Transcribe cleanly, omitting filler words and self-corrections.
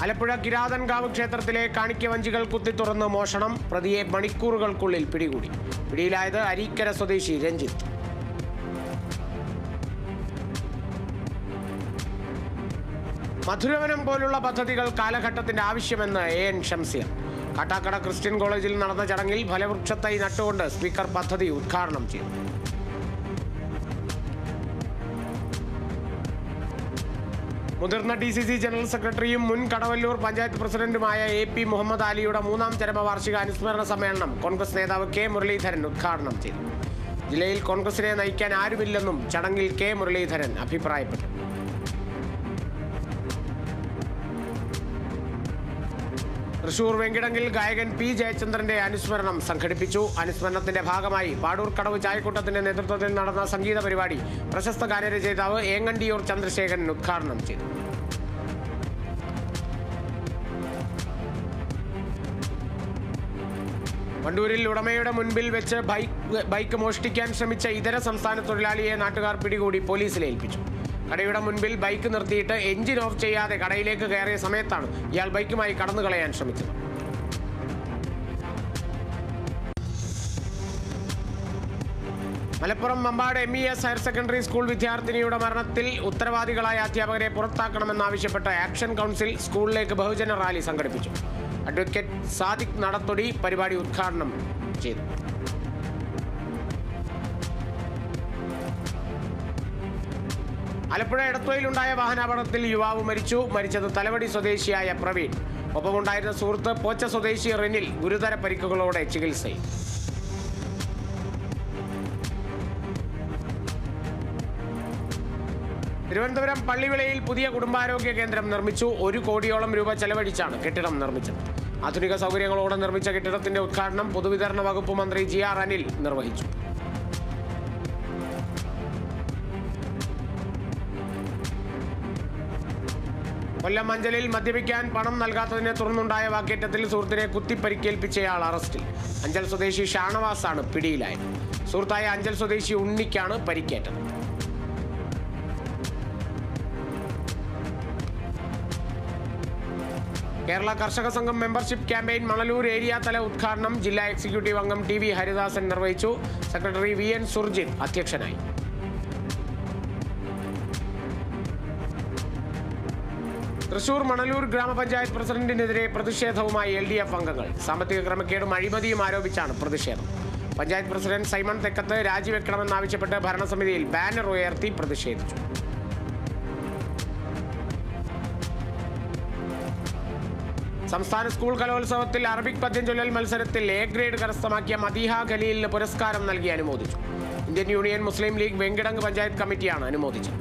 ആലപ്പുഴ കിരാതൻകാവ് ക്ഷേത്രത്തിലെ കാണിക്കവഞ്ചികൾ കുത്തിത്തുറന്ന് മോഷണം. പ്രതിയെ മണിക്കൂറുകൾക്കുള്ളിൽ പിടികൂടി. പിടിയിലായത് അരീക്കര സ്വദേശി രഞ്ജിത്ത്. മധുരവനം പോലുള്ള പദ്ധതികൾ കാലഘട്ടത്തിന്റെ ആവശ്യമെന്ന് AN ഷംസീർ. കാട്ടാക്കട ക്രിസ്ത്യൻ കോളേജിൽ നടന്ന ചടങ്ങിൽ ഫലവൃക്ഷത്തൈ നട്ടുകൊണ്ട് സ്പീക്കർ പദ്ധതി ഉദ്ഘാടനം ചെയ്തു. മുതിർന്ന DCC ജനറൽ സെക്രട്ടറിയും മുൻ കടവല്ലൂർ പഞ്ചായത്ത് പ്രസിഡന്റുമായ AP മുഹമ്മദ് അലിയുടെ 3ാം ചരമവാർഷിക അനുസ്മരണ സമ്മേളനം കോൺഗ്രസ് നേതാവ് K മുരളീധരൻ ഉദ്ഘാടനം ചെയ്തു. ജില്ലയിൽ കോൺഗ്രസിനെ നയിക്കാൻ ആരുമില്ലെന്നും ചടങ്ങിൽ K മുരളീധരൻ അഭിപ്രായപ്പെട്ടു. തൃശൂർ വെങ്കിടങ്കിൽ ഗായകൻ P ജയചന്ദ്രന്റെ അനുസ്മരണം സംഘടിപ്പിച്ചു. അനുസ്മരണത്തിന്റെ ഭാഗമായി പാടൂർ കടവ് ചായക്കൂട്ടത്തിന്റെ നേതൃത്വത്തിൽ നടന്ന സംഗീത പരിപാടി പ്രശസ്ത ഗാനരചയിതാവ് ഏങ്ങണ്ടിയൂർ ചന്ദ്രശേഖരൻ ഉദ്ഘാടനം ചെയ്തു. വണ്ടൂരിൽ ഉടമയുടെ മുൻപിൽ വെച്ച് ബൈക്ക് മോഷ്ടിക്കാൻ ശ്രമിച്ച ഇതര സംസ്ഥാന തൊഴിലാളിയെ നാട്ടുകാർ പിടികൂടി പോലീസിൽ ഏൽപ്പിച്ചു. കടയുടെ മുൻപിൽ ബൈക്ക് നിർത്തിയിട്ട് എഞ്ചിൻ ഓഫ് ചെയ്യാതെ കടയിലേക്ക് കയറിയ സമയത്താണ് ഇയാൾ ബൈക്കുമായി കടന്നു കളയാൻ ശ്രമിച്ചത്. Malappuram Mampad MES higher secondary school വിദ്യാർത്ഥിനിയുടെ മരണത്തിൽ ഉത്തരവാദികളായ അധ്യാപകരെ പുറത്താക്കണമെന്നാവശ്യപ്പെട്ട് ആക്ഷൻ കൗൺസിൽ സ്കൂളിലേക്ക് ബഹുജന റാലി സംഘടിപ്പിച്ചു. അഡ്വക്കേറ്റ് സാദിഖ് നടത്തൊടി പരിപാടി ഉദ്ഘാടനം ചെയ്തു. ആലപ്പുഴ എടത്വയിലുണ്ടായ വാഹനാപകടത്തിൽ യുവാവ് മരിച്ചത് തലവടി സ്വദേശിയായ പ്രവീൺ. ഒപ്പമുണ്ടായിരുന്ന സുഹൃത്ത് പോച്ച സ്വദേശി റിനിൽ ഗുരുതര പരിക്കുകളോടെ ചികിത്സയിൽ. തിരുവനന്തപുരം പള്ളിവിളയിൽ പുതിയ കുടുംബാരോഗ്യ കേന്ദ്രം നിർമ്മിച്ചു. 1 കോടിയോളം രൂപ ചെലവഴിച്ചാണ് കെട്ടിടം നിർമ്മിച്ചത്. ആധുനിക സൗകര്യങ്ങളോടെ നിർമ്മിച്ച കെട്ടിടത്തിന്റെ ഉദ്ഘാടനം പൊതുവിതരണ വകുപ്പ് മന്ത്രി GR അനിൽ നിർവഹിച്ചു. കൊല്ലം അഞ്ചലിൽ മദ്യപിക്കാൻ പണം നൽകാത്തതിനെ തുടർന്നുണ്ടായ വാക്കേറ്റത്തിൽ സുഹൃത്തിനെ കുത്തിപ്പരിക്കേൽപ്പിച്ചയാൾ അറസ്റ്റിൽ. അഞ്ചൽ സ്വദേശി ഷാനവാസാണ് പിടിയിലായത്. സുഹൃത്തായ അഞ്ചൽ സ്വദേശി ഉണ്ണിക്കാണ് പരിക്കേറ്റത്. കേരള കർഷക സംഘം മെമ്പർഷിപ്പ് ക്യാമ്പയിൻ മണലൂർ ഏരിയ തല ഉദ്ഘാടനം ജില്ലാ എക്സിക്യൂട്ടീവ് അംഗം TV ഹരിദാസൻ നിർവഹിച്ചു. സെക്രട്ടറി VN സുർജിത് അധ്യക്ഷനായി. തൃശൂർ മണലൂർ ഗ്രാമപഞ്ചായത്ത് പ്രസിഡന്റിനെതിരെ പ്രതിഷേധവുമായി LDF അംഗങ്ങൾ. സാമ്പത്തിക ക്രമക്കേടും അഴിമതിയും ആരോപിച്ചാണ് പ്രതിഷേധം. പഞ്ചായത്ത് പ്രസിഡന്റ് സൈമൺ തെക്കത്ത് രാജിവെക്കണമെന്നാവശ്യപ്പെട്ട് ഭരണസമിതിയിൽ ബാനർ ഉയർത്തി പ്രതിഷേധിച്ചു. സംസ്ഥാന സ്കൂൾ കലോത്സവത്തിൽ അറബിക് പദ്യം ചൊല്ലൽ മത്സരത്തിൽ A ഗ്രേഡ് കരസ്ഥമാക്കിയ മദീഹ ഖലീലിന് പുരസ്കാരം നൽകി അനുമോദിച്ചു. ഇന്ത്യൻ യൂണിയൻ മുസ്ലിം ലീഗ് വെങ്കിടങ്ങ് പഞ്ചായത്ത് കമ്മിറ്റിയാണ് അനുമോദിച്ചത്.